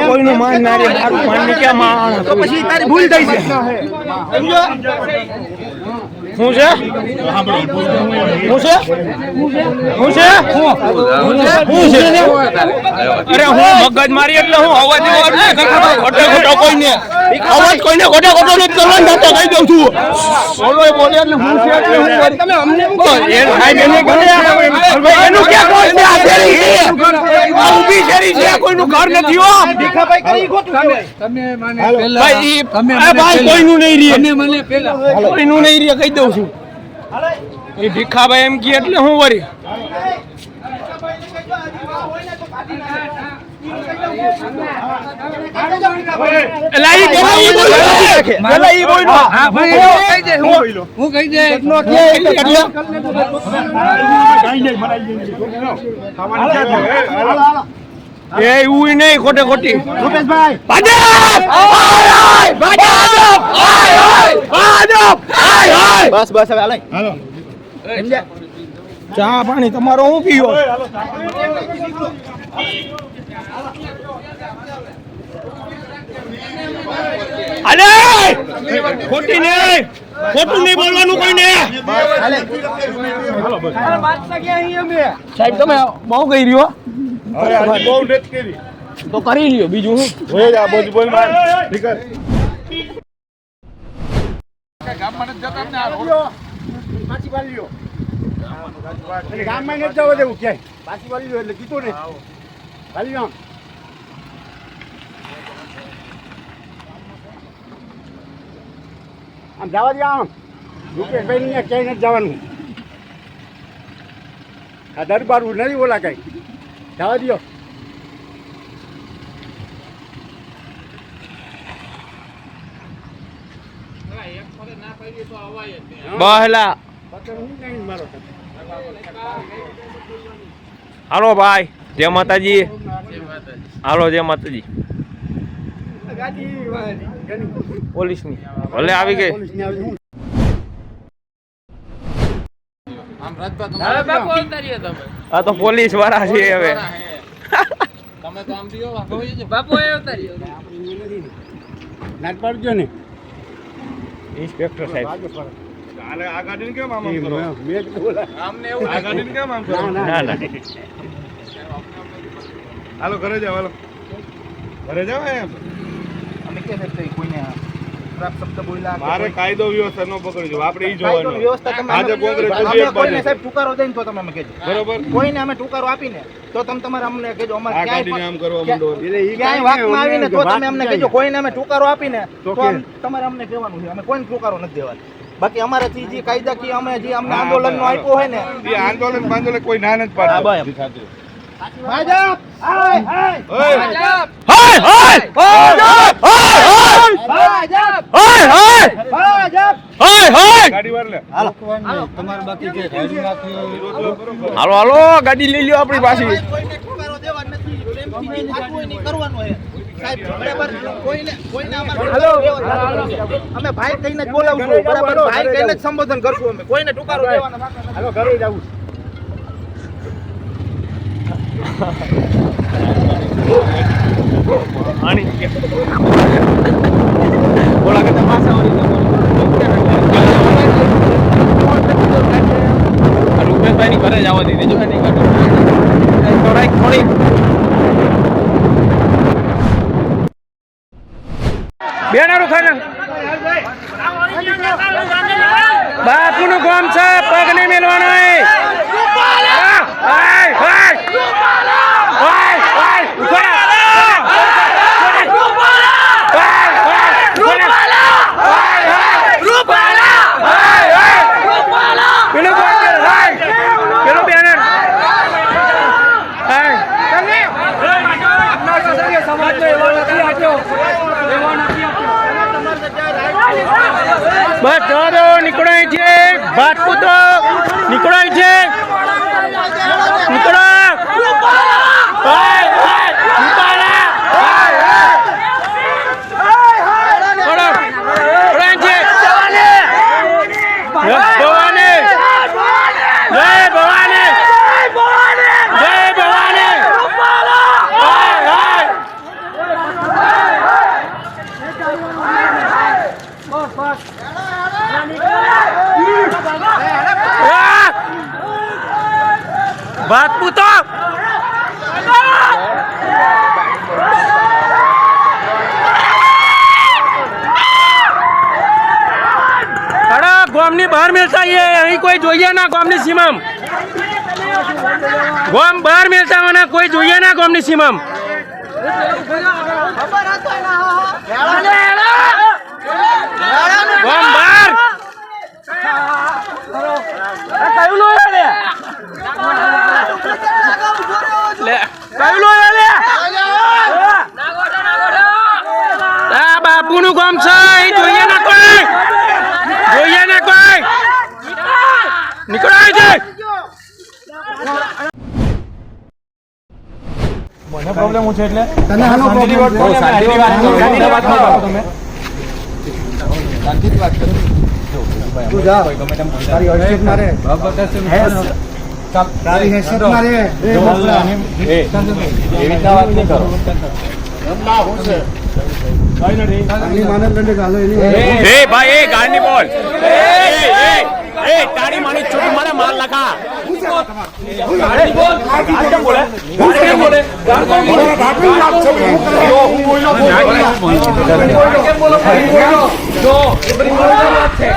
કોઈનું માન ના રે મારું માન ક્યાં માણ તો પછી તારી ભૂલ થઈ છે શું છે અરે હું મગજ મારી એટલે હું અવાજ ખોટો કોઈને અવાજ કોઈને ખોટો નથી કરવાનો કહી દઉં છું બોલો બોલે એટલે હું છે એટલે હું તમે અમને એનું ક્યાં કોઈ છે આ ઊભી શેરી છે કોઈનું ઘર નથી હો ભીખાભાઈ કરી ગોતું તમે મને પહેલા ભાઈ તમે ભાઈ કોઈનું નહીં રે તમે મને પહેલા કોઈનું નહીં રે કહી દઉં છું એ ભીખાભાઈ એમ કે એટલે હું વરી એવું નહીં ખોટે ખોટી બસ બસ હવે હાલો ચા પાણી તમારો હું પીવો અરે ખોટી નહીં ખોટું નહીં બોલવાનું કોઈને સાહેબ તમે બહુ કહી રહ્યો તો કરી લ્યો બીજું હું ગામમાં નથી જવા દેવું ક્યાંય પાછી વાળી એટલે કીધું ને વાલી આમ જવા દે આમ રૂપેશભાઈ ને ક્યાંય નથી જવાનું આ દરબાર નથી બોલા કઈ જવા દો બહલા હાલો ભાઈ જય માતાજી હાલો જય માતાજી પોલીસ ની ભલે આવી ગઈ આ તો પોલીસ વાળા છે હવે તમે તો આમ દિયો બાપુ ઉતાર્યો નાટ પાડજો ને ઇન્સ્પેક્ટર સાહેબ હાલે આ ગાડીને કેમ આમ કરો મેં બોલા આમને એવું આ ગાડીને કેમ આમ કરો ના ના હાલો ઘરે જાવ હાલો ઘરે જાવ એમ અમે કે નથી કોઈને ખરાબ શબ્દ બોલ્યા મારે કાયદો વ્યવસ્થા નો પકડજો આપણે ઈ જોવાનું વ્યવસ્થા તમે આજે કોંગ્રેસ કોઈને સાહેબ ટુકારો દઈને તો તમે અમને કહેજો બરોબર કોઈને અમે ટુકારો આપીને તો તમે તમારે અમને કહેજો અમારે ક્યાંય આમ કરવા માંડો એટલે ઈ ક્યાંય વાકમાં આવીને તો તમે અમને કહેજો કોઈને અમે ટુકારો આપીને તો તમારે અમને કહેવાનું છે અમે કોઈને ટુકારો નથી દેવાનો બાકી અમારાથી જે કાયદાકીય અમે જે અમને આંદોલન નો આપ્યો હોય ને એ આંદોલન પાંદોલન કોઈ ના નથી પાડતો ભાજપ હાય હાય ભાજપ હાય હાય ભાજપ હાય હાય ભાજપ હાય હાય ગાડી વાર લે હાલો તમારે બાકી કે ગાડી નાખી હાલો હાલો ગાડી લઈ લ્યો આપણી પાસે કોઈને ટુકારો દેવા નથી પ્રેમથી થાતું નહીં કરવાનું છે સાહેબ બરાબર કોઈને હાલો અમે ભાઈ કહીને જ બોલાવશું બરાબર ભાઈ કહીને જ સંબોધન કરશું અમે કોઈને ટુકારો દેવાનો હાલો ઘરે જાવું આની બોલા કે તમાસા વાળી રૂપેશભાઈ ની ઘરે જવા દીધી જો નહીં કાઢો થોડી બેનારું ખાને બાપુનું ગામ છે પગ નહીં મેલવાનો રૂપાલા રાજપૂતો નીકળો અહીંથી. નીકળો. રાજપૂતો ગામની બહાર મેળતા અહીં કોઈ જોઈએ ના. ગામની સીમામ ગામ બહાર મેળતા હોના કોઈ જોઈએ ના. ગામની સીમામ ગામ બહાર કયું લો બાપુ નું કામ છે. જોઈએ ના કોઈ. જોઈએ ના કોઈ. નીકળો અહીંથી. મને પ્રોબ્લેમ હું છે એટલે તને આનો પ્રોબ્લેમ છે. શાંતિથી વાત કરો તમે. શાંતિથી વાત કરો. તું જા. તારી હેસિયત મારે. તારી હેસિયત મારે. એવી રીતના વાત નહીં કરો. આની માને દંડે ગાલો એની. એ ભાઈ એ ગાડી બોલ. એ તારી માની છોટી મને માલ લખા. ગાડી બોલ. ગાડી કેમ બોલે? ગાડી કેમ બોલે? ગાડી કેમ બોલે? જો એ બધી વાત છે.